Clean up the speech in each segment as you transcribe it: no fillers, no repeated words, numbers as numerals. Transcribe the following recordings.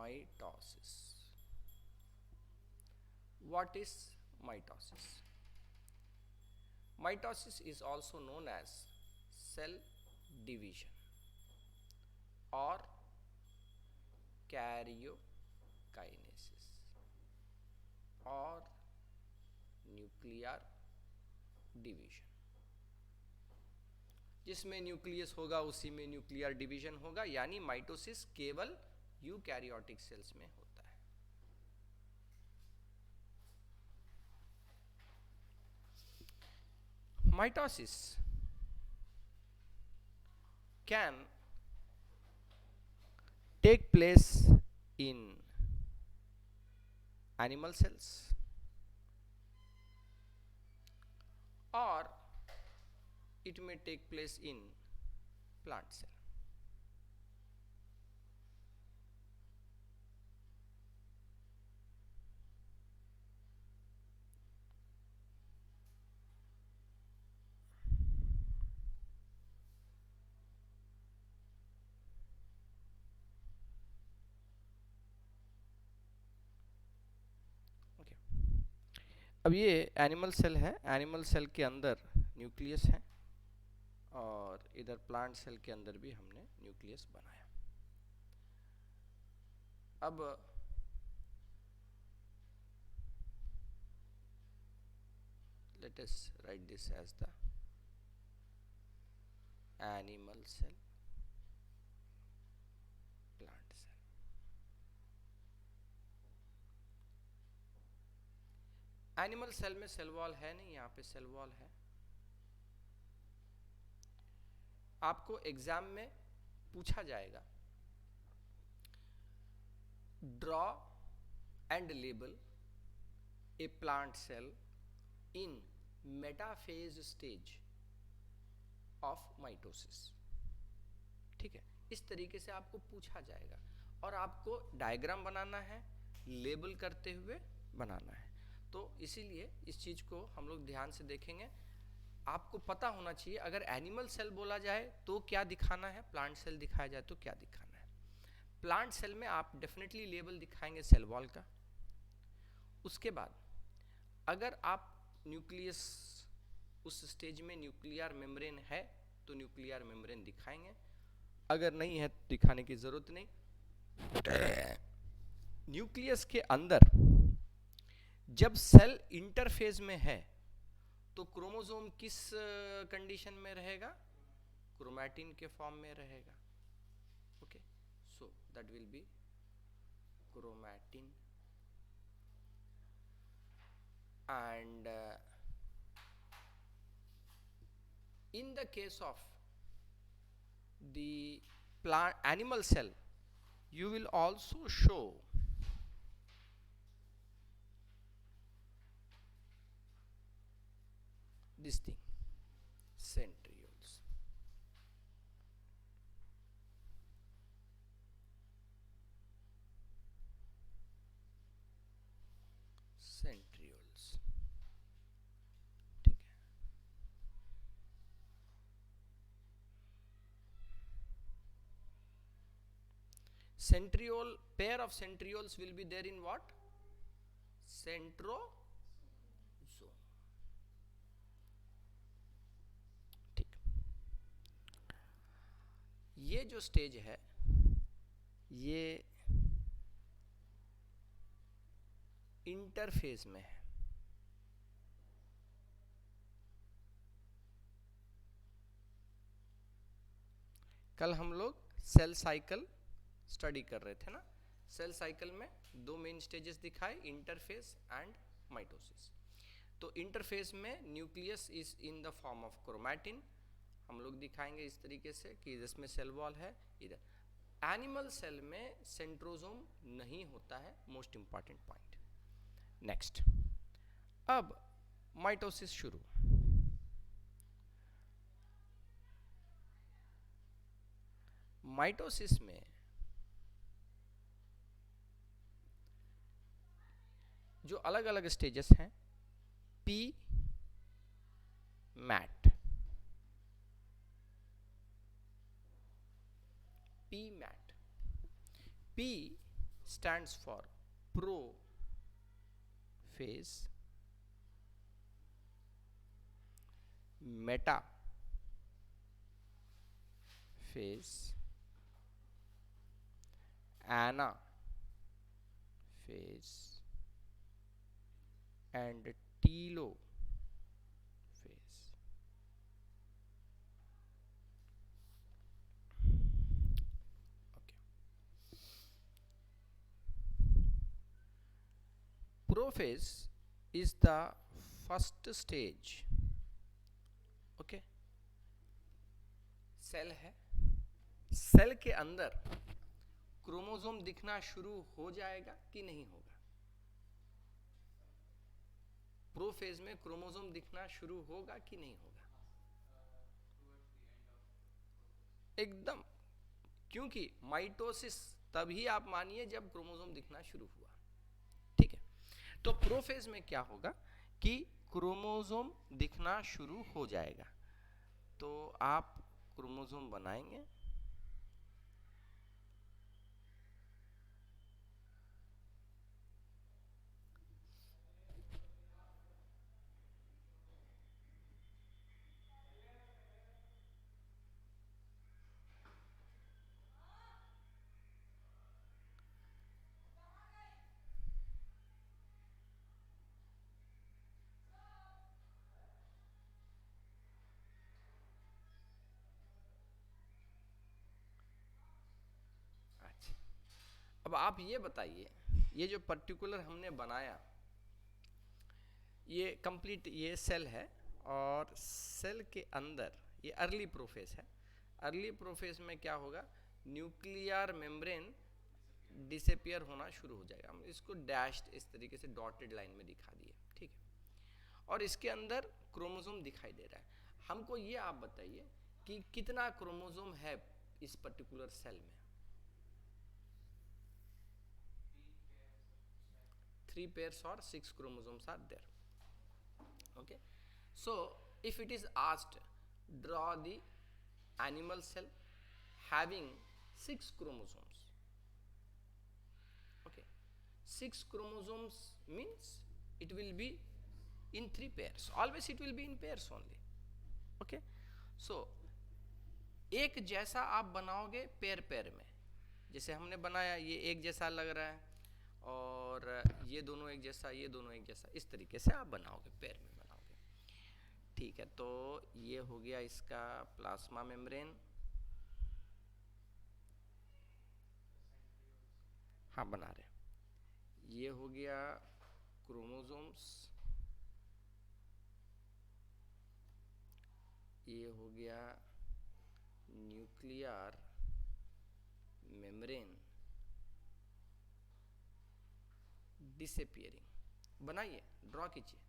mitosis. What is mitosis? Mitosis is also known as cell division or karyokinesis or nuclear division. जिसमें nucleus होगा उसी में nuclear division होगा, यानी mitosis केवल यूकैरियोटिक सेल्स में होता है. Mitosis can take place in animal cells or it may take place in plant cell. अब ये एनिमल सेल है, एनिमल सेल के अंदर न्यूक्लियस है और इधर प्लांट सेल के अंदर भी हमने न्यूक्लियस बनाया. अब let us write this as the animal cell, plant cell. Animal cell में सेल वॉल है नहीं, यहाँ पे सेल वॉल है. आपको एग्जाम में पूछा जाएगा draw and label a plant cell in metaphase stage of mitosis. ठीक है, इस तरीके से आपको पूछा जाएगा और आपको डायग्राम बनाना है, लेबल करते हुए बनाना है. तो इसीलिए इस चीज को हम लोग ध्यान से देखेंगे. आपको पता होना चाहिए अगर एनिमल सेल बोला जाए तो क्या दिखाना है, प्लांट सेल दिखाया जाए तो क्या दिखाना है. प्लांट सेल में आप डेफिनेटली लेबल दिखाएंगे सेल वॉल का. उसके बाद अगर आप न्यूक्लियस उस स्टेज में न्यूक्लियर मेम्ब्रेन है तो न्यूक्लियर मेम्ब्रेन दिखाएंगे, अगर नहीं है तो दिखाने की जरूरत नहीं. न्यूक्लियस के अंदर जब सेल इंटरफेज में है तो क्रोमोसोम किस कंडीशन में रहेगा, क्रोमैटिन के फॉर्म में रहेगा. Okay, so that will be chromatin and in the case of the plant animal cell you will also show this thing, centrioles. Centrioles. ठीक है. Centriole, pair of centrioles will be there in what? Centrosome. ठीक. ये जो stage है ये interphase में है. कल हम लोग सेल साइकिल स्टडी कर रहे थे ना. सेल साइकिल में दो मेन स्टेजेस दिखाए, इंटरफेज एंड माइटोसिस. तो इंटरफेज में nucleus is in the form of chromatin, हम लोग दिखाएंगे इस तरीके से कि जिसमें सेल वॉल है. इधर एनिमल सेल में सेंट्रोसोम नहीं होता है, मोस्ट इंपॉर्टेंट पॉइंट. नेक्स्ट, अब माइटोसिस शुरू. माइटोसिस में जो अलग अलग स्टेजेस हैं, P mat, P mat, P stands for prophase, metaphase, anaphase, and telophase. Okay. Prophase is the first stage. Okay. Cell है, सेल के अंदर क्रोमोसोम दिखना शुरू हो जाएगा कि नहीं होगा? प्रोफेज में क्रोमोसोम दिखना शुरू होगा कि नहीं होगा? एकदम, क्योंकि माइटोसिस तभी आप मानिए जब क्रोमोसोम दिखना शुरू हुआ। ठीक है, तो प्रोफेज में क्या होगा कि क्रोमोसोम दिखना शुरू हो जाएगा, तो आप क्रोमोसोम बनाएंगे। अच्छा, अब आप ये बताइए, ये जो पर्टिकुलर हमने बनाया, ये कंप्लीट ये सेल है, और सेल के अंदर ये अर्ली प्रोफेज है। अर्ली प्रोफेज में क्या होगा? न्यूक्लियर मेम्ब्रेन डिसअपियर होना शुरू हो जाएगा। हम इसको डैश्ड इस तरीके से डॉटेड लाइन में दिखा दिए, ठीक है। और इसके अंदर क्रोमोसोम दिखाई दे रहा है। हमको ये आप बताइए कि कितना क्रोमोसोम है इस पर्टिकुलर सेल में? 3 pairs or 6 chromosomes are there. Okay, so if it is asked, draw the animal cell having 6 chromosomes. Okay, 6 chromosomes means it will be in 3 pairs, always it will be in pairs only. Okay, so एक जैसा आप बनाओगे pair pair में, जैसे हमने बनाया, ये एक जैसा लग रहा है, और ये दोनों एक जैसा, ये दोनों एक जैसा, इस तरीके से आप बनाओगे, पेयर में बनाओगे। ठीक है, तो ये हो गया इसका प्लाज्मा मेम्ब्रेन। हाँ, बना रहे। ये हो गया क्रोमोसोम्स, ये हो गया न्यूक्लियर मेम्ब्रेन डिसअपियरिंग। बनाइए, ड्रॉ कीजिए।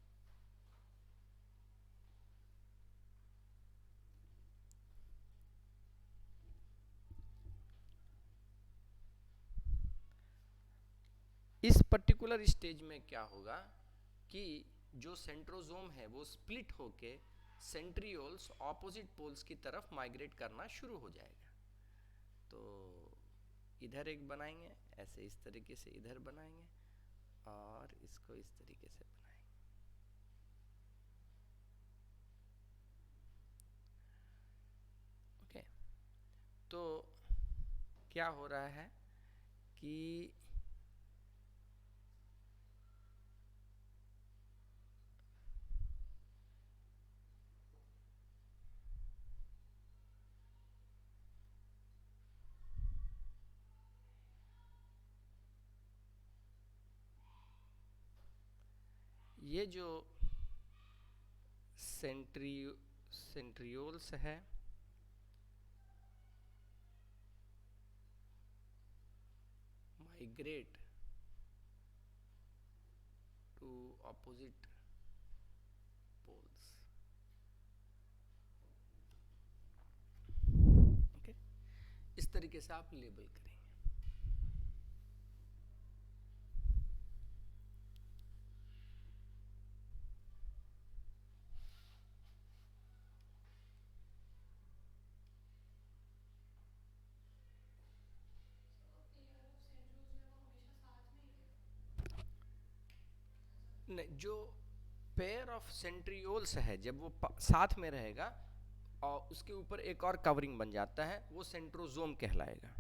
इस पर्टिकुलर स्टेज में क्या होगा कि जो सेंट्रोजोम है वो स्प्लिट होके सेंट्रियोल्स ऑपोजिट पोल्स की तरफ माइग्रेट करना शुरू हो जाएगा। तो इधर एक बनाएंगे ऐसे, इस तरीके से इधर बनाएंगे, और इसको इस तरीके से बनाएंगे। ओके, तो क्या हो रहा है कि ये जो सेंट्रियोल्स है, migrate to opposite poles. Okay, इस तरीके से आप लेबल करेंगे। नहीं, जो पेयर ऑफ सेंट्रियोल्स है जब वो साथ में रहेगा और उसके ऊपर एक और कवरिंग बन जाता है, वो सेंट्रोजोम कहलाएगा।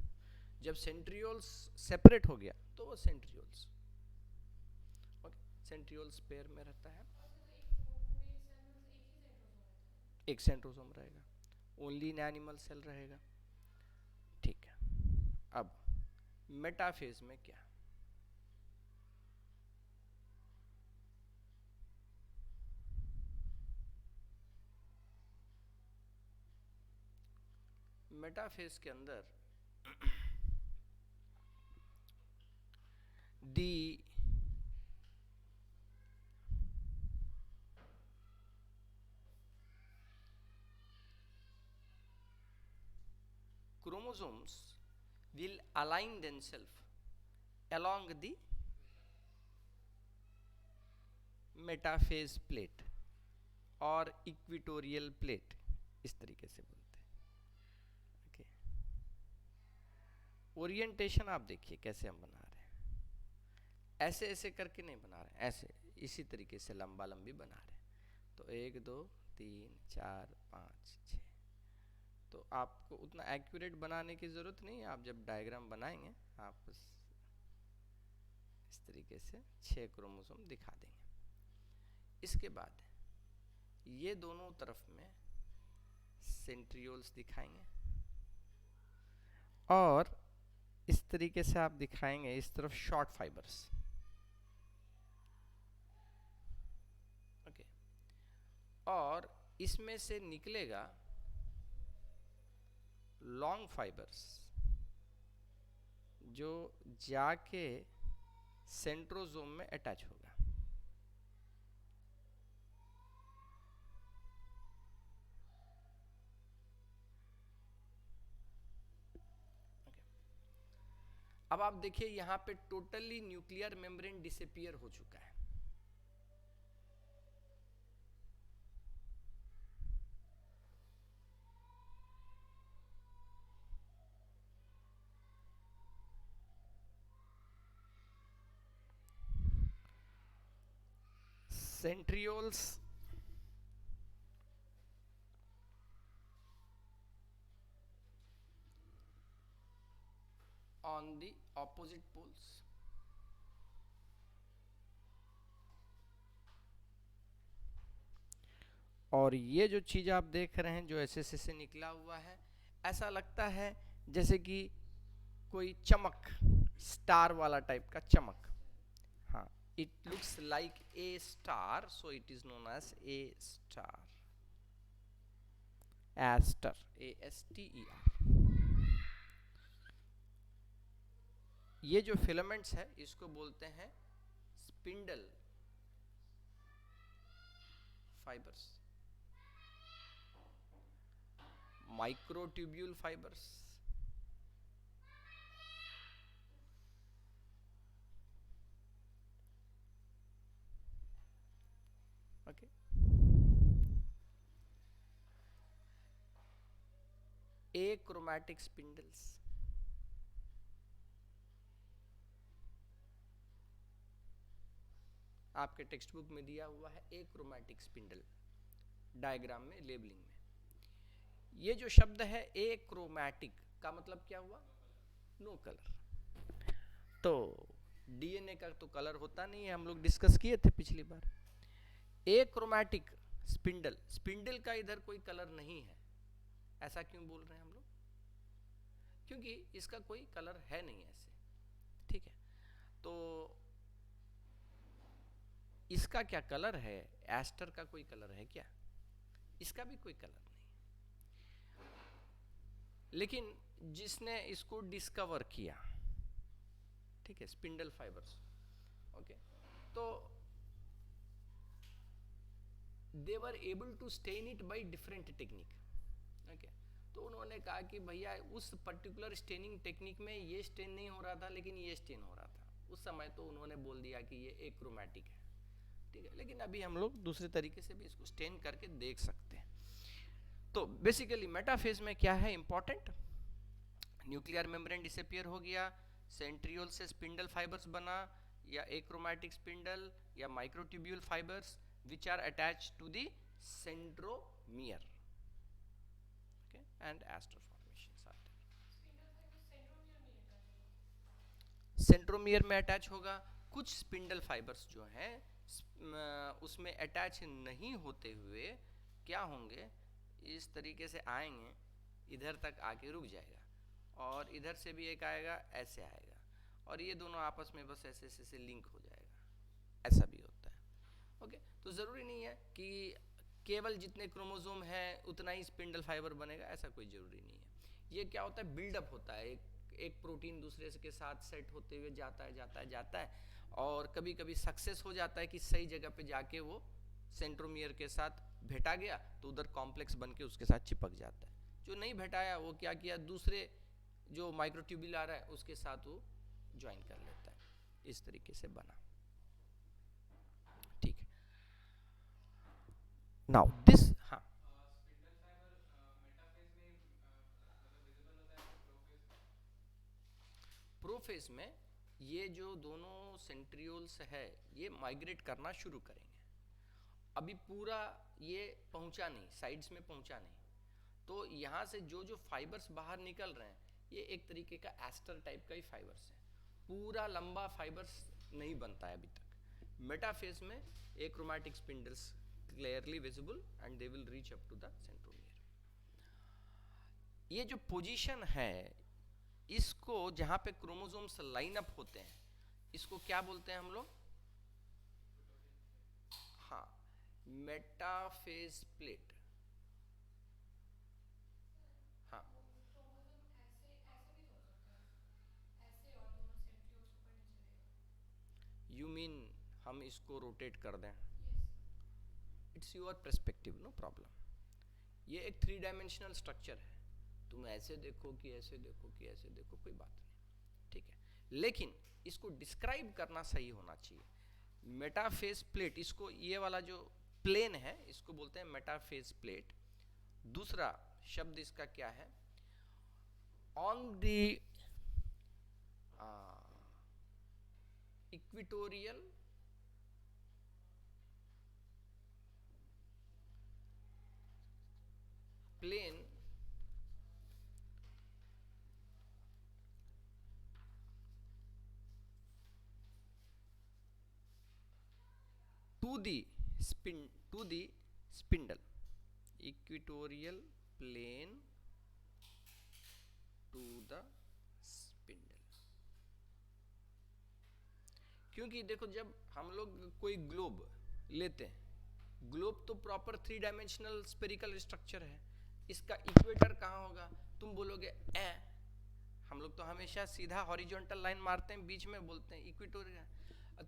जब सेंट्रियोल्स सेपरेट हो गया तो वो सेंट्रियोल्स, ओके, सेंट्रियोल्स पेयर में रहता है, एक सेंट्रोजोम रहेगा, ओनली इन एनिमल सेल रहेगा। ठीक है, अब मेटाफेज में क्या? मेटाफेज के अंदर दी chromosomes will align themselves along the metaphase plate और इक्विटोरियल प्लेट, इस तरीके से बोलते हैं। ओके, ओरिएंटेशन आप देखिए कैसे हम बना रहे हैं, ऐसे ऐसे करके नहीं बना रहे हैं, ऐसे इसी तरीके से लंबा लंबी बना रहे हैं। तो 1 2 3 4 5 6, तो आपको उतना एक्यूरेट बनाने की ज़रूरत नहीं है। आप जब डायग्राम बनाएंगे आप इस तरीके से 6 क्रोमोसोम दिखा देंगे। इसके बाद ये दोनों तरफ में सेंट्रियोल्स दिखाएंगे और इस तरीके से आप दिखाएंगे इस तरफ शॉर्ट फाइबर्स, ओके, और इसमें से निकलेगा लॉन्ग फाइबर्स जो जाके सेंट्रोजोम में अटैच होगा। अब आप देखिए यहां पे टोटली न्यूक्लियर मेम्ब्रेन डिसअपीयर हो चुका है। Centrioles on the opposite poles, और ये जो चीज आप देख रहे हैं जो ऐसे से निकला हुआ है, ऐसा लगता है जैसे कि कोई चमक, स्टार वाला टाइप का चमक। हाँ, it looks like a star, so it is known as a star, aster, ASTER। ये जो फिलामेंट्स है इसको बोलते हैं spindle fibres, microtubule fibres, okay, achromatic spindles, आपके टेक्स्ट बुक में दिया हुआ है एक्रोमैटिक स्पिंडल, डायग्राम में, लेबलिंग में। ये जो शब्द है एक्रोमैटिक का मतलब क्या हुआ? No colour. तो डीएनए का तो कलर होता नहीं है, हम लोग डिस्कस किए थे पिछली बार। एक्रोमैटिक स्पिंडल, स्पिंडल का इधर कोई कलर नहीं है, ऐसा क्यों बोल रहे हैं हम लोग? क्योंकि इसका कोई कलर है नहीं ऐसे, ठीक है। तो इसका क्या कलर है? एस्टर का कोई कलर है क्या? इसका भी कोई कलर नहीं। लेकिन जिसने इसको डिस्कवर किया, ठीक है, स्पिंडल फाइबर्स, ओके, तो they were able to stain it by different technique, okay. तो उन्होंने कहा कि भैया उस पर्टिकुलर स्टेनिंग टेक्निक में ये स्टेन नहीं हो रहा था लेकिन ये स्टेन हो रहा था। उस समय तो उन्होंने बोल दिया कि ये एक्रोमैटिक है, ठीक है। लेकिन अभी हम लोग दूसरे तरीके से भी इसको स्टेन करके देख सकते हैं। तो बेसिकली मेटाफेज में क्या है इंपॉर्टेंट? न्यूक्लियर मेम्ब्रेन डिसअपीयर हो गया, सेंट्रियोल से स्पिंडल फाइबर्स बना, या achromatic spindle या microtubule fibers which are attached to the centromere. Okay, and aster formations are there. Centromere में अटैच होगा. कुछ स्पिंडल फाइबर्स जो हैं उसमें अटैच नहीं होते हुए क्या होंगे, इस तरीके से आएंगे, इधर तक आके रुक जाएगा, और इधर से भी एक आएगा, ऐसे आएगा, और ये दोनों आपस में बस ऐसे ऐसे लिंक हो जाएगा. ऐसा भी होता है. ओके, तो ज़रूरी नहीं है कि केवल जितने क्रोमोसोम हैं उतना ही स्पिंडल फाइबर बनेगा, ऐसा कोई ज़रूरी नहीं है. ये क्या होता है, बिल्डअप होता है. एक प्रोटीन दूसरे के साथ सेट होते हुए जाता है, और कभी कभी सक्सेस हो जाता है कि सही जगह पे जाके वो सेंट्रोमियर के साथ भेटा गया, तो उधर कॉम्प्लेक्स बन के उसके साथ चिपक जाता है. जो नहीं भेटाया वो क्या किया, दूसरे जो माइक्रोट्यूब्यूल आ रहा है उसके साथ वो ज्वाइन कर लेता है. इस तरीके से बना. ठीक है. नाउ दिस, हाँ, प्रोफेज में ये जो दोनों सेंट्रियोल्स है ये माइग्रेट करना शुरू करेंगे. अभी पूरा ये पहुंचा नहीं, साइड्स में पहुंचा नहीं, तो यहाँ से जो जो फाइबर्स बाहर निकल रहे हैं ये एक तरीके का एस्टर टाइप का ही फाइबर्स है. पूरा लंबा फाइबर्स नहीं बनता है अभी तक. मेटाफेज में achromatic spindles clearly visible and they will reach up to the centromere. ये जो पोजीशन है, इसको जहां पे क्रोमोसोम्स लाइन अप होते हैं, इसको क्या बोलते हैं हम लोग? हाँ, मेटाफेज प्लेट. हाँ, यू मीन हम इसको रोटेट कर दें? It's your perspective, no problem. ये एक 3 डायमेंशनल स्ट्रक्चर है. तुम ऐसे देखो कि ऐसे देखो कि ऐसे देखो, कोई बात नहीं, ठीक है. लेकिन इसको डिस्क्राइब करना सही होना चाहिए. मेटाफेज प्लेट, इसको ये वाला जो प्लेन है इसको बोलते हैं मेटाफेज प्लेट. दूसरा शब्द इसका क्या है? On the equatorial plane to the spindle. Equatorial plane to the spindle. क्योंकि देखो, जब हम लोग कोई ग्लोब लेते हैं, ग्लोब तो प्रॉपर 3 डायमेंशनल स्पेरिकल स्ट्रक्चर है. इसका इक्वेटर कहाँ होगा? तुम बोलोगे ए. हम लोग तो हमेशा सीधा हॉरिजॉन्टल लाइन मारते हैं, बीच में बोलते हैं इक्वेटोरियल.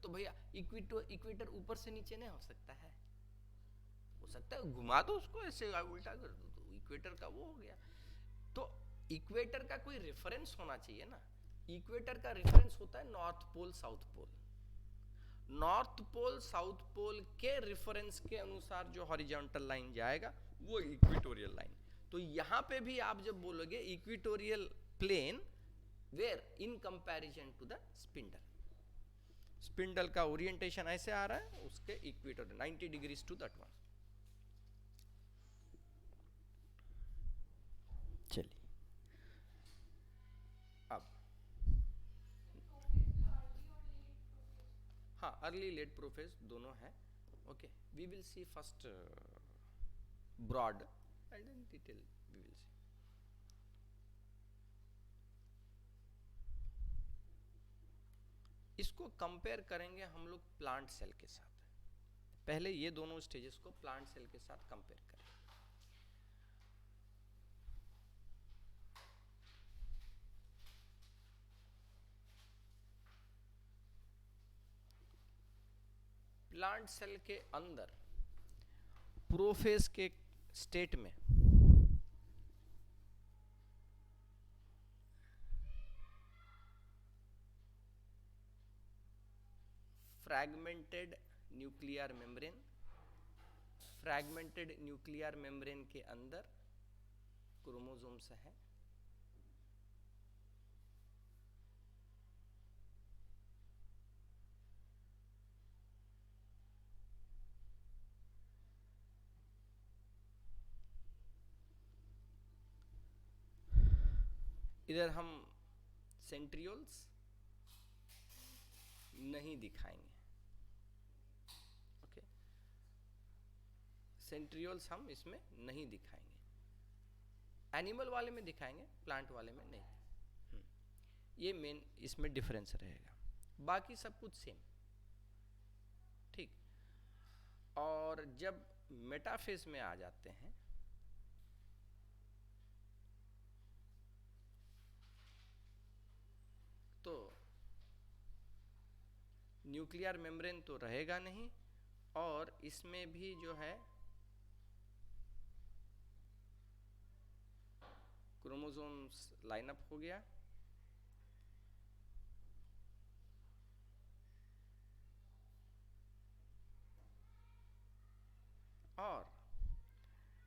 तो भैया इक्वेटर ऊपर से नीचे नहीं हो सकता है. हो सकता है घुमा दो उसको, ऐसे उल्टा कर दो तो इक्वेटर का वो हो गया. तो इक्वेटर का कोई रेफरेंस होना चाहिए ना. इक्वेटर का रेफरेंस होता है north pole south pole. North pole south pole के रेफरेंस के अनुसार जो हॉरिजॉन्टल लाइन जाएगा वो इक्वेटोरियल लाइन. तो यहां पे भी आप जब बोलोगे equatorial plane where in comparison to the spindle, spindle का ओरिएंटेशन ऐसे आ रहा है, उसके equator 90 degrees to that one. चलिए अब, हाँ, अर्ली लेट प्रोफेज दोनों है. Okay, we will see first broad and then detail we will see. इसको कंपेयर करेंगे हम लोग प्लांट सेल के साथ. पहले ये दोनों स्टेजेस को प्लांट सेल के साथ कंपेयर करें. प्लांट सेल के अंदर प्रोफेज के स्टेट में fragmented nuclear membrane, fragmented nuclear membrane के अंदर क्रोमोसोम्स है. इधर हम सेंट्रियोल्स नहीं दिखाएंगे, ओके, सेंट्रियोल्स हम इसमें नहीं दिखाएंगे, एनिमल वाले में दिखाएंगे, प्लांट वाले में नहीं। ये मेन इसमें डिफरेंस रहेगा, बाकी सब कुछ सेम, ठीक। और जब मेटाफेज में आ जाते हैं तो न्यूक्लियर मेम्ब्रेन तो रहेगा नहीं, और इसमें भी जो है क्रोमोसोम्स लाइनअप हो गया, और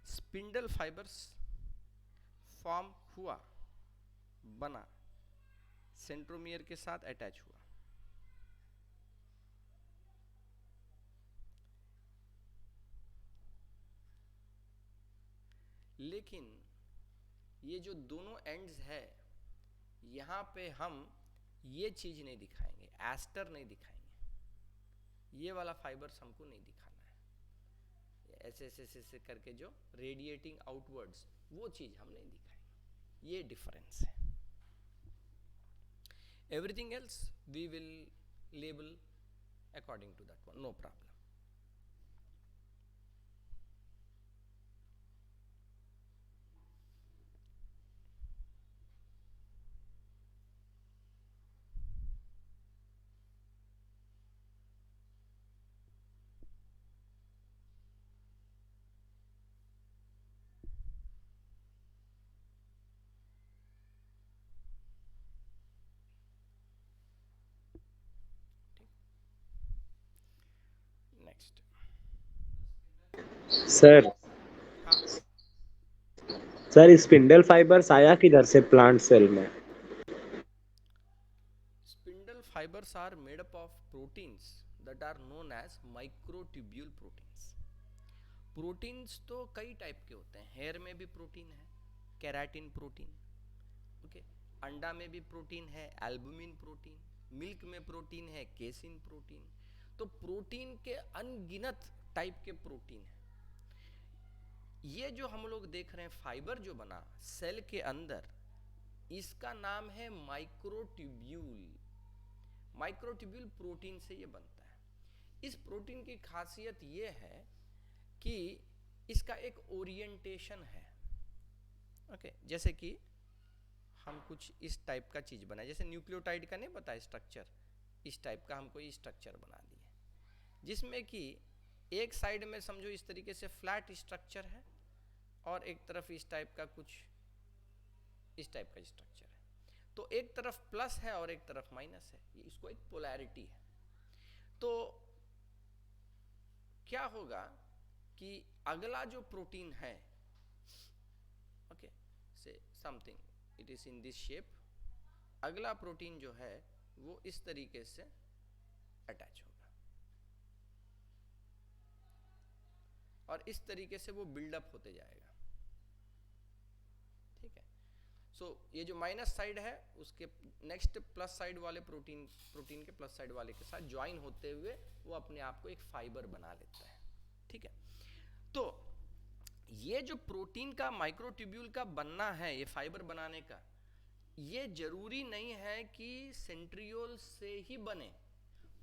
स्पिंडल फाइबर्स फॉर्म हुआ, बना, सेंट्रोमियर के साथ अटैच हुआ। लेकिन ये जो दोनों एंड्स है, यहाँ पे हम ये चीज नहीं दिखाएंगे, एस्टर नहीं दिखाएंगे, ये वाला फाइबर्स हमको नहीं दिखाना है, ऐसे ऐसे ऐसे करके जो रेडिएटिंग आउटवर्ड्स, वो चीज हम नहीं दिखाएंगे, ये डिफरेंस है। Everything else we will label according to that one, no problem. Next. Sir हाँ, सर स्पिंडल फाइबर्स आया किधर से प्लांट सेल में? spindle fibers are made up of proteins that are known as microtubule proteins. Proteins तो कई type के होते हैं, हेयर में भी प्रोटीन है, केराटिन प्रोटीन, ओके, अंडा में भी प्रोटीन है, एल्बुमिन प्रोटीन, मिल्क में प्रोटीन है, केसिन प्रोटीन। तो प्रोटीन के अनगिनत टाइप के प्रोटीन है। ये जो हम लोग देख रहे हैं फाइबर जो बना सेल के अंदर, इसका नाम है माइक्रोट्यूब्यूल। माइक्रोट्यूब्यूल प्रोटीन से ये बनता है। इस प्रोटीन की खासियत ये है कि इसका एक ओरिएंटेशन है, ओके, जैसे कि हम कुछ इस टाइप का चीज बनाए, जैसे न्यूक्लियोटाइड का नहीं पता स्ट्रक्चर, इस टाइप का हमको ये स्ट्रक्चर बना दिए, जिसमें कि एक साइड में समझो इस तरीके से फ्लैट स्ट्रक्चर है, और एक तरफ इस टाइप का कुछ इस टाइप का स्ट्रक्चर है। तो एक तरफ प्लस है और एक तरफ माइनस है, ये इसको एक पोलैरिटी है। तो क्या होगा कि अगला जो प्रोटीन है, ओके, से something it is in this shape, अगला प्रोटीन जो है वो इस तरीके से अटैच होगा, और इस तरीके से वो बिल्डअप होते जाएगा, ठीक है। सो ये जो माइनस साइड है उसके नेक्स्ट प्लस साइड वाले प्रोटीन के प्लस साइड वाले के साथ ज्वाइन होते हुए वो अपने आप को एक फाइबर बना लेता है, ठीक है। तो ये जो प्रोटीन का माइक्रोट्यूब्यूल का बनना है, ये फाइबर बनाने का, ये जरूरी नहीं है कि सेंट्रियोल से ही बने।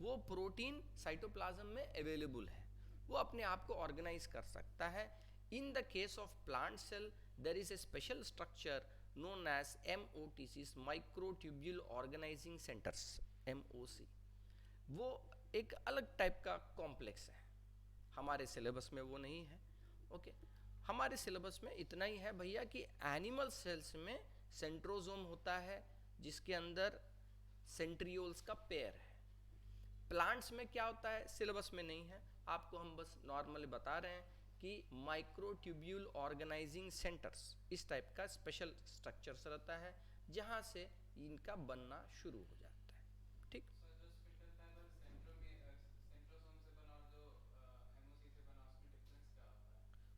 वो प्रोटीन साइटोप्लाज्म में अवेलेबल है, वो अपने आप को ऑर्गेनाइज कर सकता है। In the case of plant cell there is a special structure known as MOTCs, microtubule organising centres, MOC। वो एक अलग टाइप का कॉम्प्लेक्स है, हमारे सिलेबस में वो नहीं है, ओके। हमारे सिलेबस में इतना ही है भैया कि एनिमल सेल्स में सेंट्रोजोम होता है जिसके अंदर सेंट्रियोल्स का पेयर है। प्लांट्स में क्या होता है सिलेबस में नहीं है, आपको हम बस नॉर्मली बता रहे हैं कि माइक्रोट्यूब्यूल ऑर्गेनाइजिंग सेंटर्स इस टाइप का स्पेशल स्ट्रक्चर रहता है जहां से इनका बनना शुरू हो जाता है, ठीक।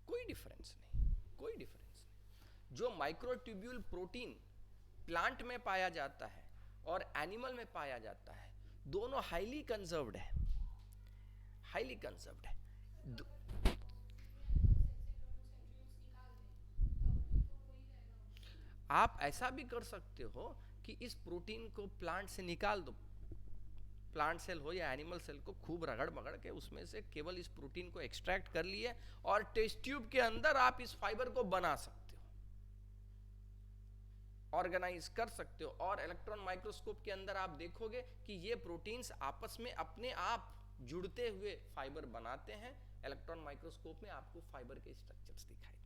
कोई डिफरेंस नहीं, कोई डिफरेंस नहीं। जो माइक्रोट्यूब्यूल प्रोटीन प्लांट में पाया जाता है और एनिमल में पाया जाता है, दोनों हाईली कंजर्व्ड है, हाईली कंजर्व्ड है। आप ऐसा भी कर सकते हो कि इस प्रोटीन को प्लांट से निकाल दो, प्लांट सेल हो या एनिमल सेल को खूब रगड़ मगड़ के उसमें से केवल इस प्रोटीन को एक्सट्रैक्ट कर लिए और टेस्ट ट्यूब के अंदर आप इस फाइबर को बना सकते हो, ऑर्गेनाइज कर सकते हो। और इलेक्ट्रॉन माइक्रोस्कोप के अंदर आप देखोगे कि ये प्रोटीन्स आपस में अपने आप जुड़ते हुए फाइबर बनाते हैं। इलेक्ट्रॉन माइक्रोस्कोप में आपको फाइबर के स्ट्रक्चर्स दिखाई देंगे।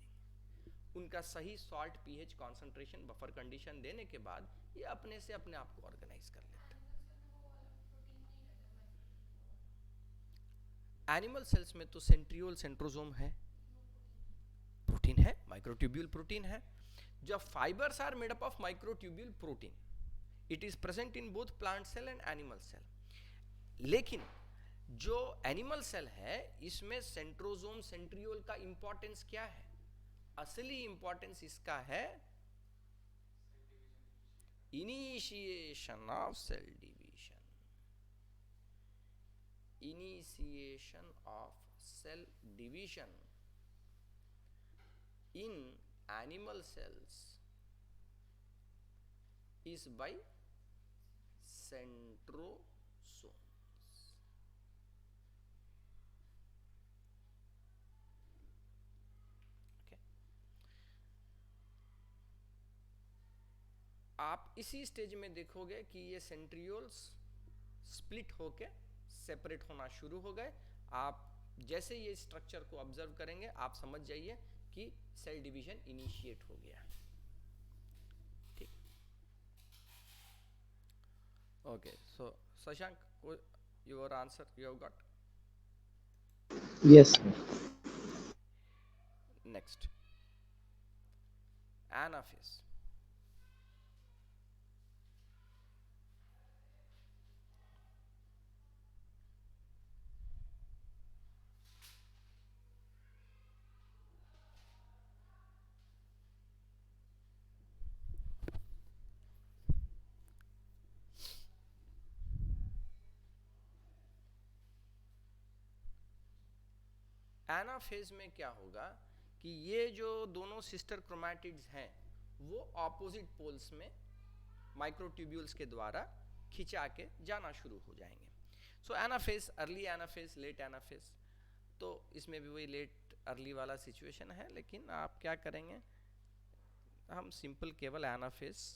उनका सही salt pH concentration buffer condition देने के बाद ये अपने से अपने आप को ऑर्गेनाइज कर लेते हैं। एनिमल सेल्स में तो सेंट्रियोल सेंट्रोसोम है, प्रोटीन है, माइक्रोट्यूब्यूल प्रोटीन है। जब fibres are made up of microtubule protein, it is present in both plant cell and animal cell. लेकिन जो एनिमल सेल है इसमें सेंट्रोसोम सेंट्रियोल का इंपॉर्टेंस क्या है? असली इंपॉर्टेंस इसका है initiation of cell division, initiation of cell division in animal cells is by centrosomes. Okay. आप इसी स्टेज में देखोगे कि ये सेंट्रियोल्स स्प्लिट होके सेपरेट होना शुरू हो गए। आप जैसे ये स्ट्रक्चर को ऑब्जर्व करेंगे आप समझ जाइए कि सेल डिवीजन इनिशिएट हो गया। ठीक, okay. So Shashank, your answer you have got? Yes, sir. Next, anaphase. Anaphase में क्या होगा कि ये जो दोनों सिस्टर क्रोमैटिड्स हैं वो ऑपोजिट पोल्स में माइक्रोट्यूब्यूल्स के द्वारा खिंचा के जाना शुरू हो जाएंगे। So anaphase, early anaphase, late anaphase, तो इसमें भी वही लेट अर्ली वाला सिचुएशन है। लेकिन आप क्या करेंगे, हम सिंपल केवल एनाफेज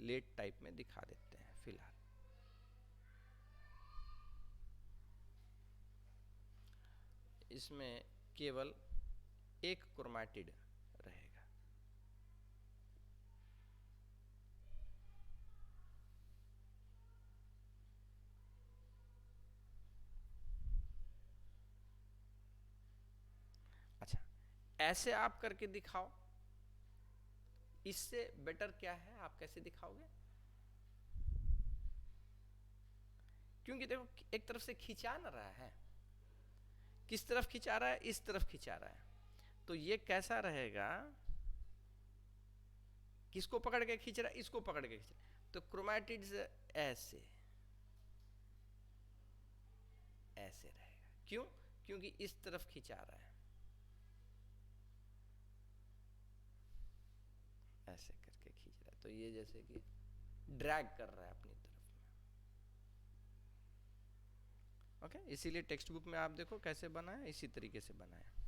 लेट टाइप में दिखा देते हैं फिलहाल। इसमें केवल एक क्रोमैटिड रहेगा। अच्छा, ऐसे आप करके दिखाओ, इससे बेटर क्या है, आप कैसे दिखाओगे? क्योंकि देखो एक तरफ से खिंचा ना रहा है, किस तरफ खिंचा रहा है? इस तरफ खिंचा रहा है। तो ये कैसा रहेगा, किसको पकड़ के खींच रहा है? इसको पकड़ के खींच रहा है। तो क्रोमैटिड्स ऐसे ऐसे रहेगा। क्यों? क्योंकि इस तरफ खिंचा रहा है, ऐसे करके खींच रहा है। तो ये जैसे कि ड्रैग कर रहा है अपनी तरफ में। ओके, इसीलिए टेक्स्ट बुक में आप देखो कैसे बना है, इसी तरीके से बना है।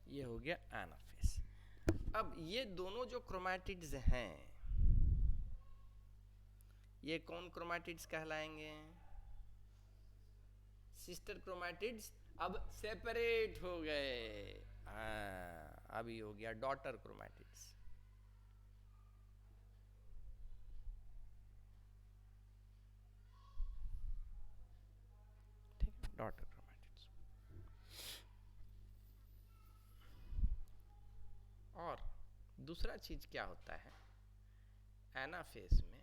ये हो गया एनाफेज। अब ये दोनों जो क्रोमैटिड्स हैं, ये कौन क्रोमैटिड्स कहलाएंगे? सिस्टर क्रोमैटिड्स अब सेपरेट हो गए। हाँ, अभी हो गया डॉटर क्रोमैटिड्स। ठीक है, डॉटर क्रोमैटिड्स। और दूसरा चीज क्या होता है एनाफेज में?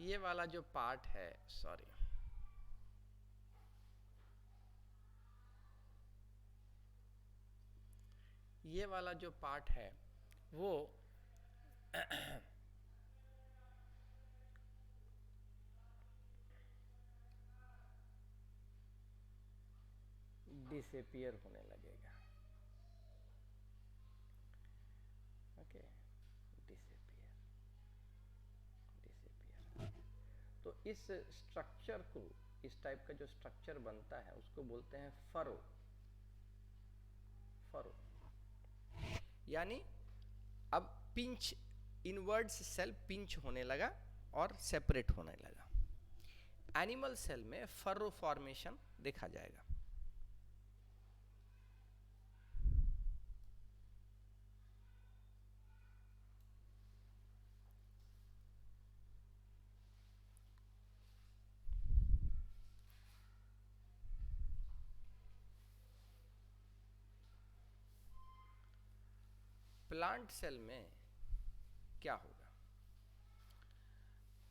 ये वाला जो पार्ट है, सॉरी, ये वाला जो पार्ट है वो डिसअपियर होने लगेगा। Okay, disappear, disappear. तो इस स्ट्रक्चर को, इस टाइप का जो स्ट्रक्चर बनता है उसको बोलते हैं फरो। फरो यानी अब पिंच, इनवर्ड्स सेल पिंच होने लगा और सेपरेट होने लगा। एनिमल सेल में फरो फॉर्मेशन देखा जाएगा। प्लांट सेल में क्या होगा?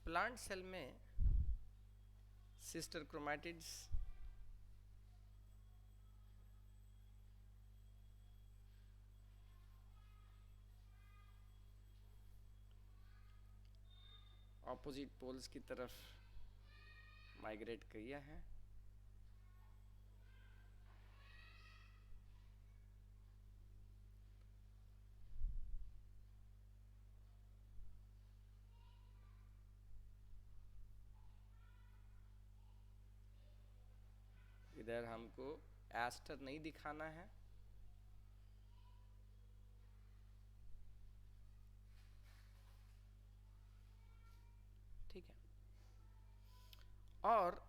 प्लांट सेल में सिस्टर क्रोमैटिड्स ऑपोजिट पोल्स की तरफ माइग्रेट किया है। इधर हमको एस्टर नहीं दिखाना है, ठीक है। और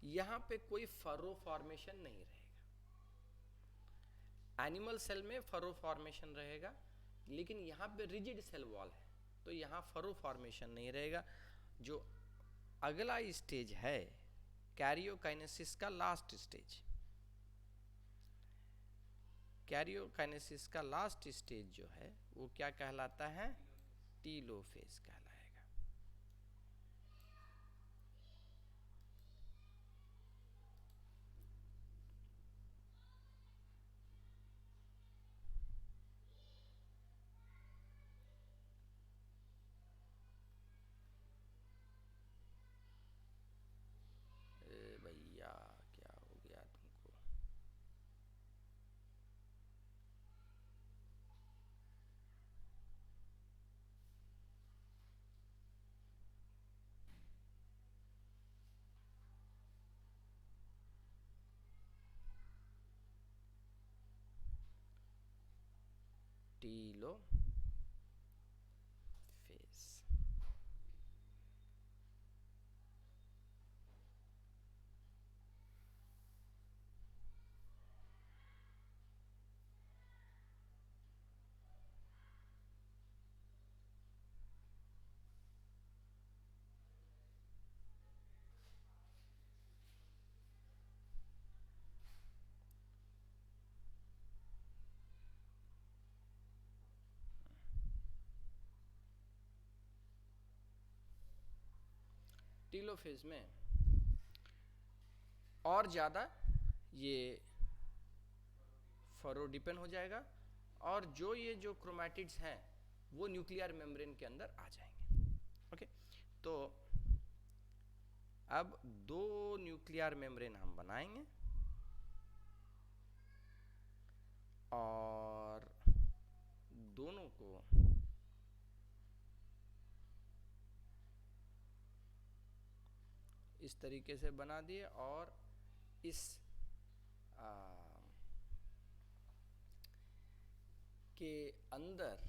यहां पे कोई फरो फॉर्मेशन नहीं रहेगा। एनिमल सेल में फरो फॉर्मेशन रहेगा, लेकिन यहाँ पे रिजिड सेल वॉल है तो यहाँ फरो फॉर्मेशन नहीं रहेगा। जो अगला स्टेज है कैरियोकाइनेसिस का लास्ट स्टेज, कैरियोकाइनेसिस का लास्ट स्टेज जो है वो क्या कहलाता है? टीलोफेज कहलाएगा। भैया क्या हो गया तुमको? टीलो फेज। टीलोफेज में और ज़्यादा ये फरो डिपेंड हो जाएगा। और जो ये जो क्रोमैटिड्स हैं वो न्यूक्लियर मेम्ब्रेन के अंदर आ जाएंगे। ओके, तो अब दो न्यूक्लियर मेम्ब्रेन हम बनाएंगे और दोनों को इस तरीके से बना दिए और इस के अंदर,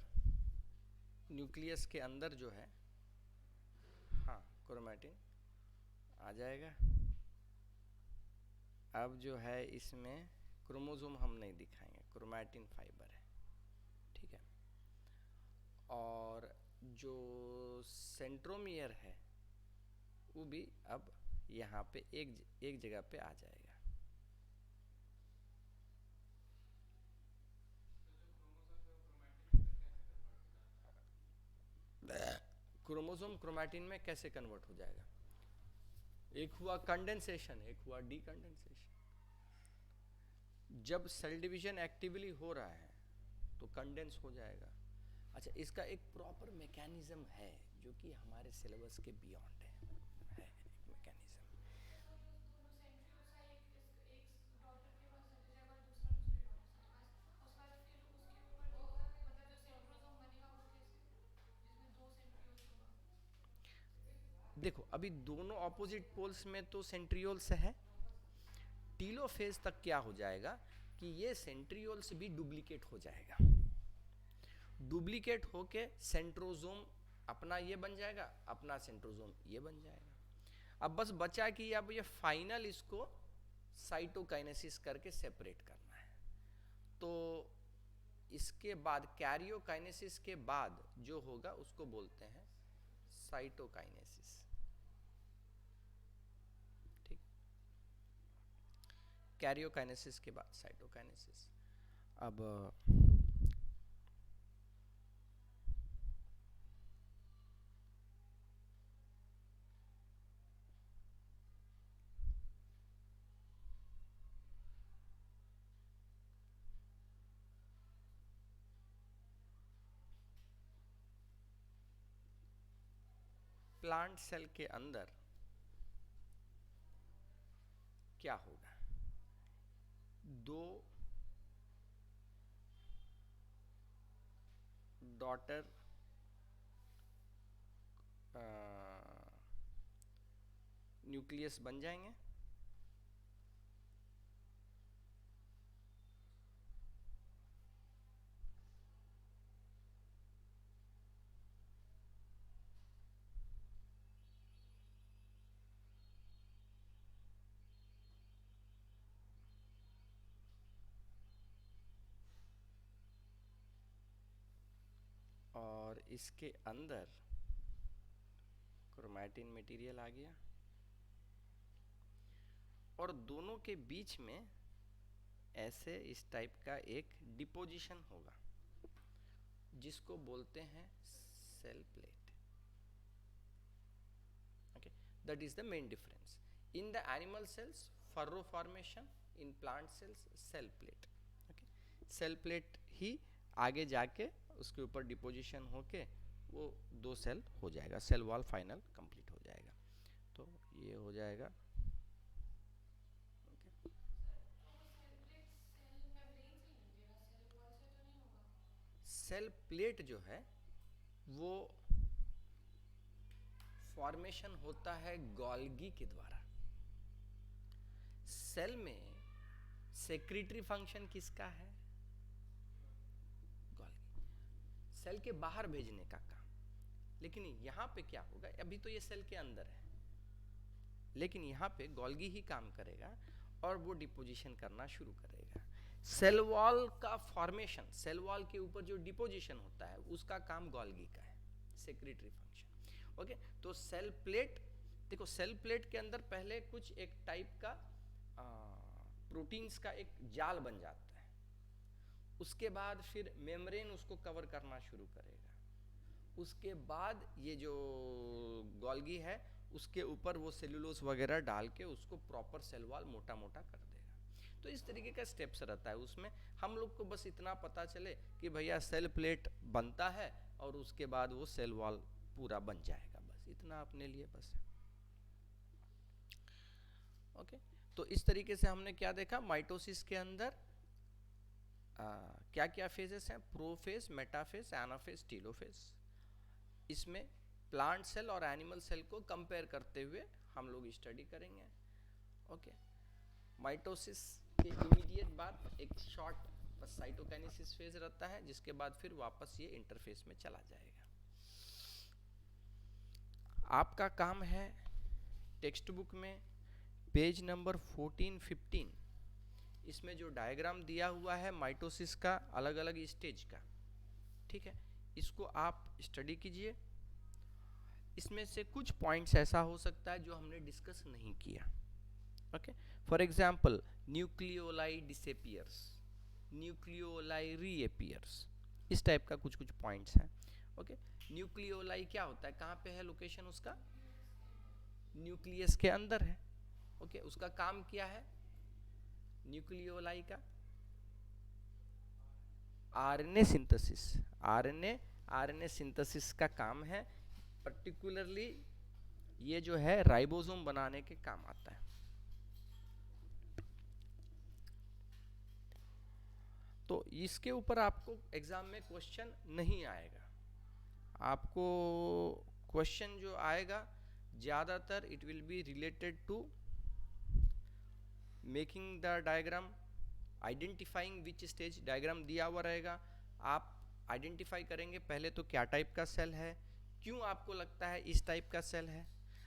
न्यूक्लियस के अंदर जो है, हाँ, क्रोमैटिन आ जाएगा। अब जो है इसमें क्रोमोसोम हम नहीं दिखाएंगे, क्रोमैटिन फाइबर है, ठीक है। और जो सेंट्रोमियर है वो भी अब यहाँ पे एक जगह पे आ जाएगा। क्रोमोसोम क्रोमैटिन में कैसे कन्वर्ट हो जाएगा? एक हुआ कंडेंसेशन, एक हुआ डीकंडेंसेशन। जब सेल डिवीजन एक्टिवली हो रहा है तो कंडेंस हो जाएगा। अच्छा, इसका एक प्रॉपर मैकेनिज्म है जो कि हमारे सिलेबस के बियॉन्ड है एक मैकेनिज्म। देखो, अभी दोनों ऑपोजिट पोल्स में तो सेंट्रियोल्स है। टीलोफेज तक क्या हो जाएगा कि ये सेंट्रियोल्स भी डुप्लीकेट हो जाएगा। डुप्लीकेट होके सेंट्रोजोम अपना ये बन जाएगा, अपना सेंट्रोजोम ये बन जाएगा। अब बस बचा कि अब ये फाइनल इसको साइटोकाइनेसिस करके सेपरेट करना है। तो इसके बाद कैरियोकाइनेसिस के बाद जो होगा उसको बोलते हैं साइटोकाइनेसिस। ठीक, कैरियोकाइनेसिस के बाद साइटोकाइनेसिस। अब प्लांट सेल के अंदर क्या होगा? दो डॉटर न्यूक्लियस बन जाएंगे और इसके अंदर क्रोमैटिन मटेरियल आ गया और दोनों के बीच में ऐसे इस टाइप का एक डिपोजिशन होगा जिसको बोलते हैं cell plate. Okay, that is the main difference in the animal cells, furrow formation, in plant cells cell plate. Okay, cell plate ही आगे जाके उसके ऊपर डिपोजिशन होके वो दो सेल हो जाएगा, सेल वॉल फाइनल कंप्लीट हो जाएगा। तो ये हो जाएगा। सेल प्लेट जो है वो फॉर्मेशन होता है गोल्गी के द्वारा। सेल में सेक्रेटरी फंक्शन किसका है? गोल्गी, सेल के बाहर भेजने का काम। लेकिन यहाँ पे क्या होगा, अभी तो ये सेल के अंदर है, लेकिन यहाँ पे गोल्गी ही काम करेगा और वो डिपोजिशन करना शुरू करेगा। सेल वॉल का फॉर्मेशन, सेल वॉल के ऊपर जो डिपोजिशन होता है उसका काम गोल्गी का है, सेक्रेटरी फंक्शन। ओके, तो सेल प्लेट, देखो सेल प्लेट के अंदर पहले कुछ एक टाइप का प्रोटीन्स का एक जाल बन जाता है, उसके बाद फिर मेम्ब्रेन उसको कवर करना शुरू करेगा, उसके बाद ये जो गोल्गी है उसके ऊपर वो सेलुलोज वगैरह डाल के उसको प्रॉपर सेल वॉल मोटा मोटा कर देगा। तो इस तरीके का स्टेप्स रहता है उसमें। हम लोग को बस इतना पता चले कि भैया सेल प्लेट बनता है और उसके बाद वो सेल वॉल पूरा बन जाएगा। बस इतना अपने लिए बस है। ओके, तो इस तरीके से हमने क्या देखा, माइटोसिस के अंदर क्या क्या फेजेस हैं, प्रोफेज, मेटाफेज, एनाफेज, टीलोफेज। इसमें प्लांट सेल और एनिमल सेल को कंपेयर करते हुए हम लोग स्टडी करेंगे। ओके, माइटोसिस के इमीडिएट बाद एक शॉर्ट बस साइटोकाइनेसिस फेज रहता है, जिसके बाद फिर वापस ये इंटरफेस में चला जाएगा। आपका काम है टेक्स्ट बुक में पेज नंबर 14-15, इसमें जो डायग्राम दिया हुआ है माइटोसिस का अलग अलग स्टेज का, ठीक है, इसको आप स्टडी कीजिए। इसमें से कुछ पॉइंट्स ऐसा हो सकता है जो हमने डिस्कस नहीं किया। Okay, for example nucleoli disappears, nucleoli reappears, इस टाइप का कुछ कुछ पॉइंट्स हैं। ओके, न्यूक्लियोलाई क्या होता है, कहाँ पे है लोकेशन उसका, न्यूक्लियस के अंदर है। ओके, उसका काम क्या है न्यूक्लियोलाई का, आरएनए सिंथेसिस, आरएनए सिंथेसिस का काम है। पर्टिकुलरली ये जो है राइबोसोम बनाने के काम आता है। तो इसके ऊपर आपको एग्जाम में क्वेश्चन नहीं आएगा। आपको क्वेश्चन जो आएगा ज़्यादातर it will be related to making the diagram, identifying which stage, diagram दिया हुआ रहेगा, आप आइडेंटिफाई करेंगे पहले तो क्या टाइप का सेल है, क्यों आपको लगता है इस टाइप का सेल है।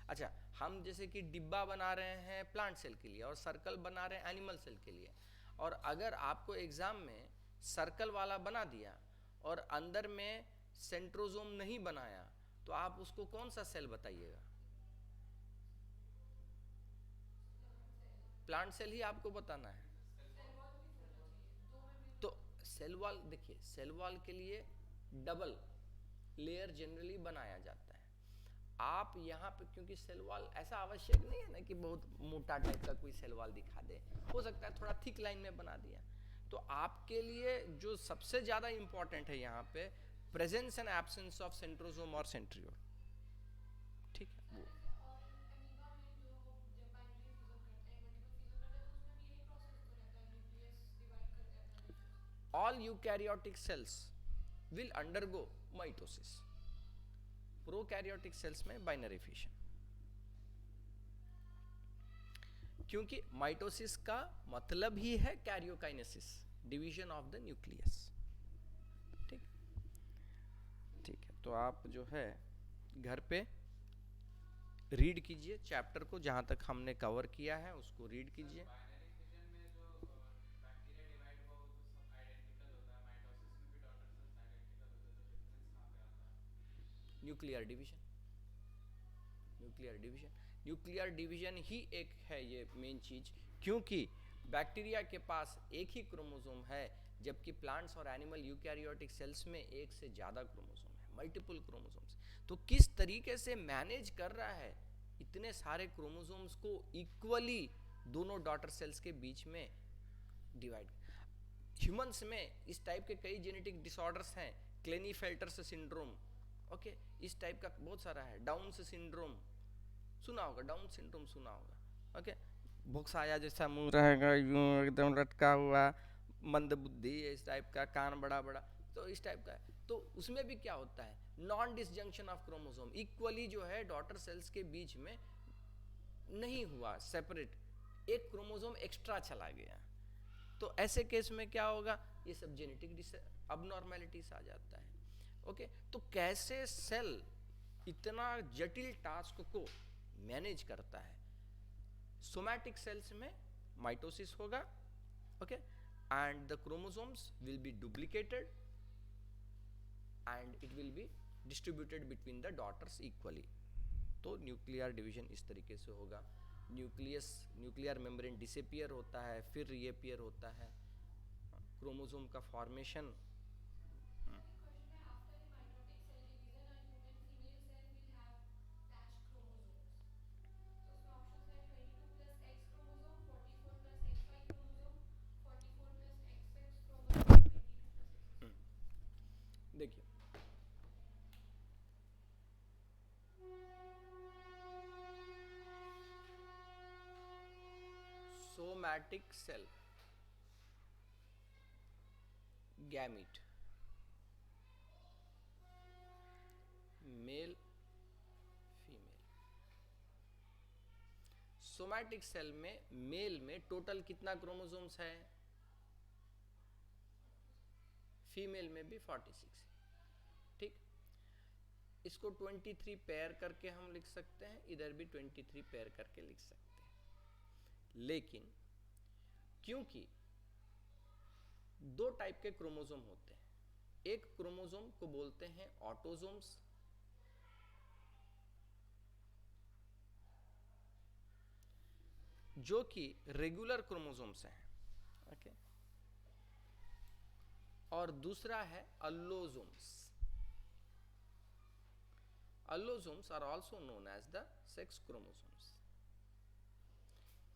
अच्छा, हम जैसे कि डिब्बा बना रहे हैं प्लांट सेल के लिए और सर्कल बना रहे हैं एनिमल सेल के लिए, और अगर आपको एग्जाम में सर्कल वाला बना दिया और अंदर में सेंट्रोजोम नहीं बनाया, तो आप उसको कौन सा सेल बताइएगा, प्लांट सेल ही आपको बताना है। तो सेल वॉल देखिए, सेल वॉल के लिए डबल लेयर जनरली बनाया जाता है। आप यहाँ पे क्योंकि सेल वॉल ऐसा आवश्यक नहीं है ना कि बहुत मोटा टाइप का कोई सेल वॉल दिखा दे, हो सकता है थोड़ा थिक लाइन में बना दिया। तो आपके लिए जो सबसे ज़्यादा इंपॉर्टेंट है यहाँ पे presence and absence of centrosome और सेंट्रियोल, ठीक है वो। All eukaryotic cells will undergo mitosis, prokaryotic cells में बाइनरी फिशन, क्योंकि माइटोसिस का मतलब ही है karyokinesis, division of the nucleus. ठीक, ठीक है, तो आप जो है घर पे रीड कीजिए चैप्टर को, जहां तक हमने कवर किया है उसको रीड कीजिए। Nuclear division, nuclear division, nuclear division ही एक है ये मेन चीज, क्योंकि बैक्टीरिया के पास एक ही क्रोमोसोम है, जबकि प्लांट्स और एनिमल यूकैरियोटिक सेल्स में एक से ज़्यादा क्रोमोसोम है, मल्टीपल क्रोमोसोम्स। तो किस तरीके से मैनेज कर रहा है इतने सारे क्रोमोसोम्स को इक्वली दोनों डॉटर सेल्स के बीच में डिवाइड। ह्यूमंस में इस टाइप के कई जेनेटिक डिसऑर्डर्स हैं, क्लेनीफेल्टर्स सिंड्रोम, ओके, इस टाइप का बहुत सारा है, डाउन्स सिंड्रोम सुना होगा, डाउन सिंड्रोम सुना होगा, ओके, भुक्साया जैसा मुंह रहेगा, यूं एकदम लटका हुआ, मंद बुद्धि, इस टाइप का, कान बड़ा बड़ा, तो इस टाइप का है। तो उसमें भी क्या होता है, non disjunction of chromosome, equally जो है डॉटर सेल्स के बीच में नहीं हुआ सेपरेट, एक क्रोमोसोम एक्स्ट्रा चला गया। तो ऐसे केस में क्या होगा, ये सब जेनेटिक अबनॉर्मेलिटीज आ जाता है। ओके, तो कैसे सेल इतना जटिल टास्क को मैनेज करता है। सोमैटिक सेल्स में माइटोसिस होगा, okay, and the chromosomes will be duplicated and it will be distributed between the daughters equally. तो न्यूक्लियर डिवीजन इस तरीके से होगा, न्यूक्लियस, न्यूक्लियर मेम्ब्रेन डिसअपियर होता है, फिर रीअपियर होता है, क्रोमोसोम का फॉर्मेशन। देखिए somatic cell, gamete, male female. Somatic cell में मेल में टोटल कितना क्रोमोसोम्स है? फीमेल में भी 46 है। ठीक, इसको 23 पेयर करके हम लिख सकते हैं, इधर भी 23 पेयर करके लिख सकते हैं। लेकिन क्योंकि दो टाइप के क्रोमोसोम होते हैं, एक क्रोमोसोम को बोलते हैं ऑटोसोम्स, जो कि रेगुलर क्रोमोसोम्स हैं, ओके, और दूसरा है allosomes. Allosomes are also known as the sex chromosomes.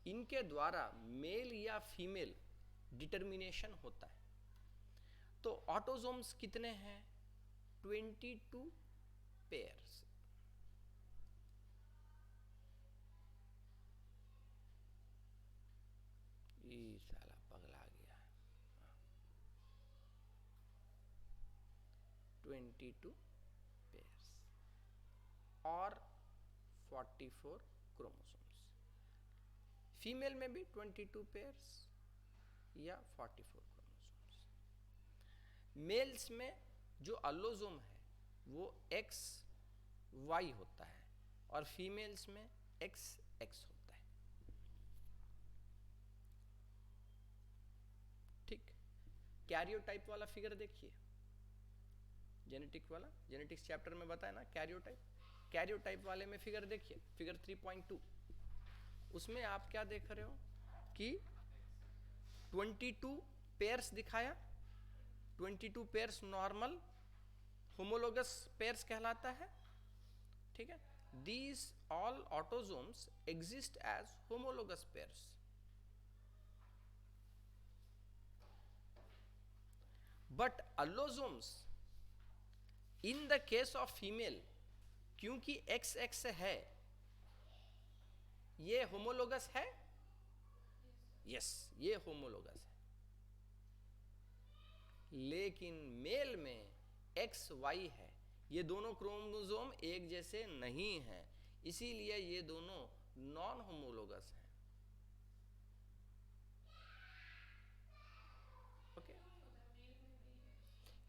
इनके द्वारा मेल या फीमेल डिटर्मिनेशन होता है। तो ऑटोसोम्स कितने हैं? 22 पेयर्स। ये साला पगला गया। 22 पेयर्स और 44 क्रोमोसोम्स। फीमेल में भी 22 पेयर्स या 44 क्रोमोसोम्स। मेल्स में जो अल्लोसोम है वो एक्स वाई होता है और फीमेल्स में एक्स एक्स होता है। ठीक, कैरियोटाइप वाला फिगर देखिए, जेनेटिक वाला, जेनेटिक्स चैप्टर में बताया ना कैरियोटाइप। कैरियोटाइप वाले में फिगर देखिए, फिगर 3.2, उसमें आप क्या देख रहे हो कि 22 पेयर्स दिखाया। 22 पेयर्स नॉर्मल होमोलोगस पेयर्स कहलाता है। ठीक है, these all autosomes exist as homologous pairs. But allosomes in the case of female, क्योंकि XX है, ये होमोलोगस है। यस, ये होमोलोगस है। लेकिन मेल में XY है, ये दोनों क्रोमोसोम एक जैसे नहीं हैं, इसीलिए ये दोनों नॉन होमोलोगस हैं। ओके,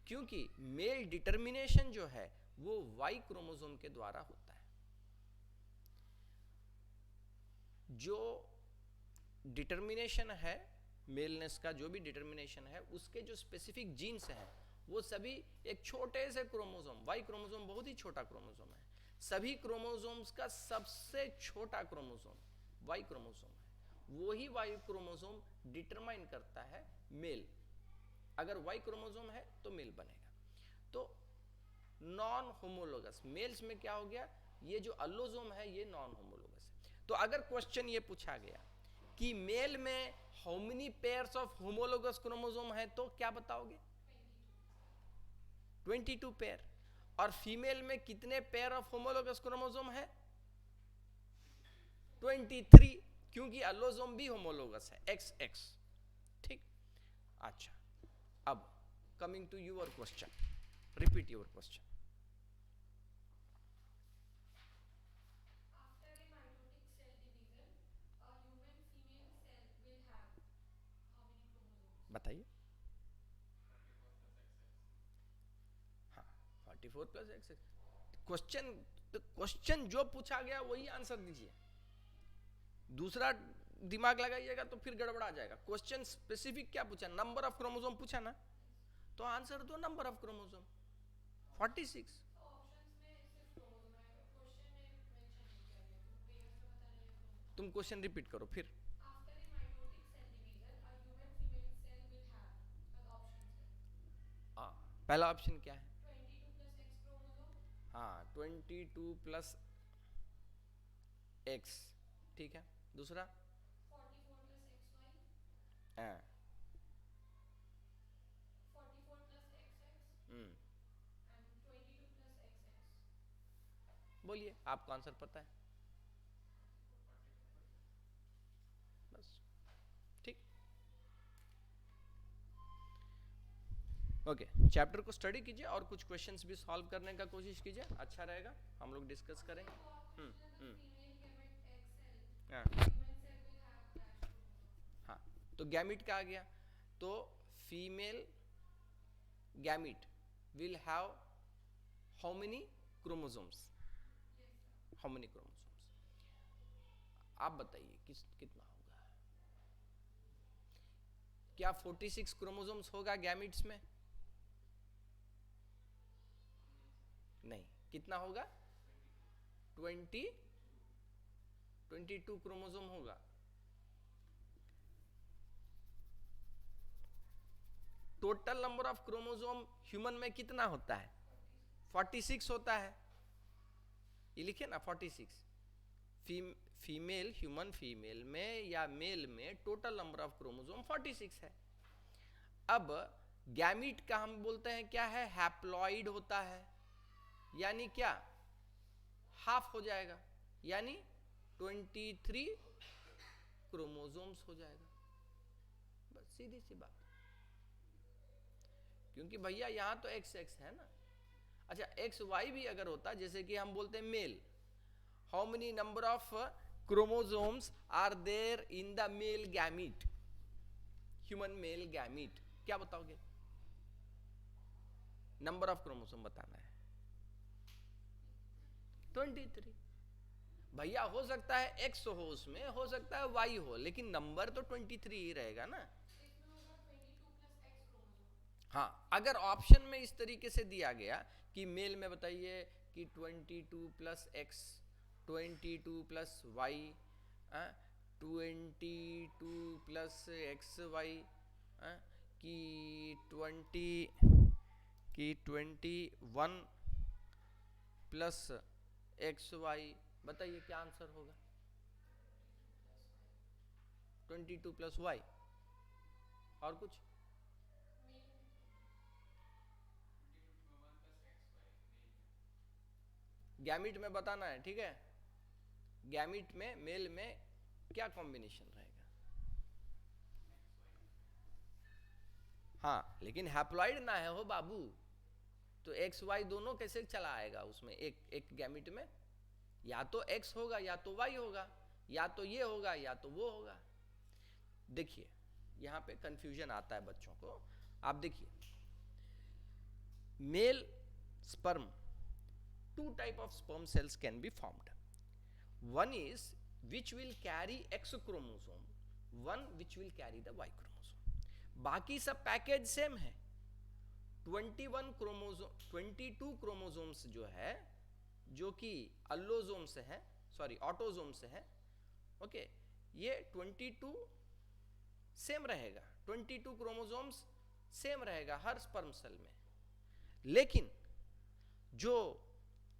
क्योंकि मेल डिटर्मिनेशन जो है वो Y क्रोमोसोम के द्वारा होता है। जो डिटर्मिनेशन है मेलनेस का, जो भी डिटर्मिनेशन है, उसके जो स्पेसिफिक जीन्स हैं वो सभी एक छोटे से क्रोमोसोम, वाई क्रोमोसोम बहुत ही छोटा क्रोमोसोम है, सभी क्रोमोसोम्स का सबसे छोटा क्रोमोसोम वाई क्रोमोसोम है। वही वाई क्रोमोसोम डिटरमाइन करता है मेल। अगर वाई क्रोमोसोम है तो मेल बनेगा। तो नॉन होमोलोगस मेल्स में क्या हो गया, ये जो अल्लोसोम है ये नॉन होमोलोगस है। तो अगर क्वेश्चन ये पूछा गया कि मेल में how many pairs of homologous chromosome है, तो क्या बताओगे? 22 पेयर। और फीमेल में कितने पेयर ऑफ होमोलोगस क्रोमोसोम है? 23, क्योंकि अल्लोसोम भी होमोलोगस है, XX। ठीक, अच्छा, अब coming to your question, repeat your question. बताइए। हाँ, 44 प्लस एक्स। क्वेश्चन जो पूछा गया वही आंसर दीजिए, दूसरा दिमाग लगाइएगा तो फिर गड़बड़ा जाएगा। क्वेश्चन स्पेसिफिक क्या पूछा? नंबर ऑफ क्रोमोसोम पूछा ना, तो आंसर दो नंबर ऑफ क्रोमोसोम 46। तुम क्वेश्चन रिपीट करो फिर। हाँ, पहला ऑप्शन क्या है? हाँ, 22 प्लस एक्स, ठीक है। दूसरा? हाँ, बोलिए, आपको आंसर पता है? बस, ओके, चैप्टर को स्टडी कीजिए और कुछ क्वेश्चंस भी सॉल्व करने का कोशिश कीजिए, अच्छा रहेगा, हम लोग डिस्कस करेंगे। हाँ हाँ, तो गैमिट का आ गया, तो female gamete will have how many chromosomes, how many chromosomes, आप बताइए कितना होगा? क्या 46 क्रोमोसोम्स होगा गैमिट्स में? नहीं, कितना होगा? 22 क्रोमोसोम होगा। Total number of chromosome human में कितना होता है? 46 होता है, ये लिखे ना 46। फीमेल ह्यूमन फीमेल में या मेल में टोटल नंबर ऑफ क्रोमोसोम 46 है। अब गैमीट का हम बोलते हैं क्या है? हैप्लॉइड होता है, यानी क्या? हाफ हो जाएगा, यानी 23 क्रोमोसोम्स हो जाएगा, बस सीधी सी बात। क्योंकि भैया यहां तो एक्स एक्स है ना। अच्छा, एक्स वाई भी अगर होता, जैसे कि हम बोलते हैं male, how many number of chromosomes are there in the male gamete, human male gamete, क्या बताओगे? नंबर ऑफ क्रोमोसोम बताना है, 23। भैया हो सकता है एक्स हो, उसमें हो सकता है वाई हो, लेकिन नंबर तो 23 ही रहेगा ना। हाँ, अगर ऑप्शन में इस तरीके से दिया गया कि मेल में बताइए कि 22 plus X, 22 plus Y, 22 plus X Y, कि 21 प्लस एक्स वाई, बताइए क्या आंसर होगा? 22 प्लस वाई, और कुछ? गैमिट में बताना है, ठीक है? गैमिट में मेल में क्या कॉम्बिनेशन रहेगा? हाँ, लेकिन हैप्लॉइड ना है हो बाबू, तो एक्स वाई दोनों कैसे चला आएगा उसमें? एक गैमिट में या तो एक्स होगा या तो वाई होगा, या तो ये होगा या तो वो होगा। देखिए यहां पे कंफ्यूजन आता है बच्चों को। आप देखिए, mail sperm, two type of sperm cells can be formed. One is which will carry X chromosome, one which will carry the Y chromosome. बाकी सब पैकेज सेम है। 21 क्रोमोसोम, 22 क्रोमोसोम्स जो है, जो कि अल्लोसोम से है, सॉरी ऑटोसोम से है, ओके, ये 22 सेम रहेगा, 22 क्रोमोसोम्स सेम रहेगा हर स्पर्म सेल में। लेकिन जो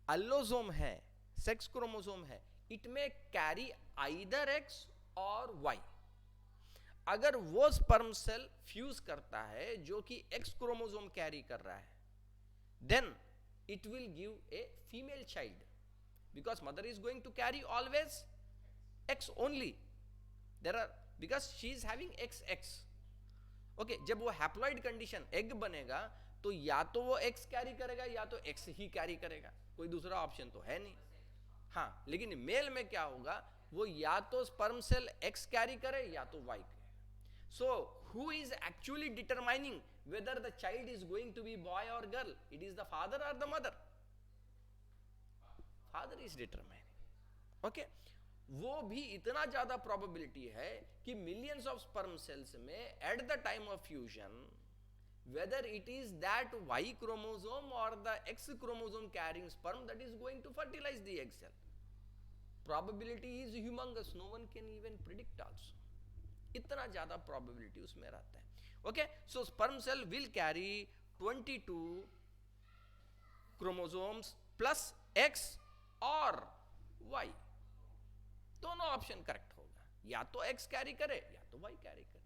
अल्लोसोम है, सेक्स क्रोमोसोम है, इट में कैरी आइदर एक्स और वाई। अगर वो स्पर्म सेल फ्यूज करता है जो कि एक्स क्रोमोसोम कैरी कर रहा है, then it will give a female child, because mother is going to carry always X only, there are, because she is having X X. Okay, जब वो haploid condition egg बनेगा तो या तो वो एक्स कैरी करेगा या तो एक्स ही कैरी करेगा, कोई दूसरा ऑप्शन तो है नहीं। हाँ, लेकिन मेल में क्या होगा? वो या तो स्पर्म सेल एक्स कैरी करे या तो वाई करे। So who is actually determining whether the child is going to be boy or girl? It is the father or the mother? Father is determining. Okay, वो भी इतना ज्यादा probability है कि मिलियंस ऑफ स्पर्म सेल्स में at the time of fusion, whether it is that Y chromosome or the X chromosome carrying sperm that is going to fertilize the egg cell, probability is humongous, no one can even predict also, इतना ज्यादा probability उसमें रहता है। okay, so sperm cell will carry 22 chromosomes plus X और Y, दोनों option correct होगा, या तो X कैरी करे या तो Y कैरी करे।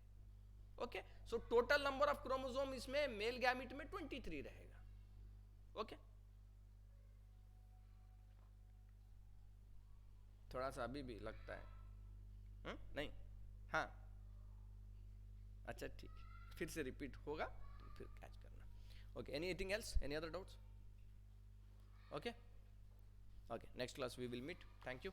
Okay, so total number of chromosome इसमें मेल गैमिट में 23 रहेगा। ओके, थोड़ा सा अभी भी लगता है नहीं? हाँ, अच्छा ठीक, फिर से रिपीट होगा तो फिर कैच करना। Okay, anything else? Any other doubts? Okay. Okay, next class we will meet. Thank you.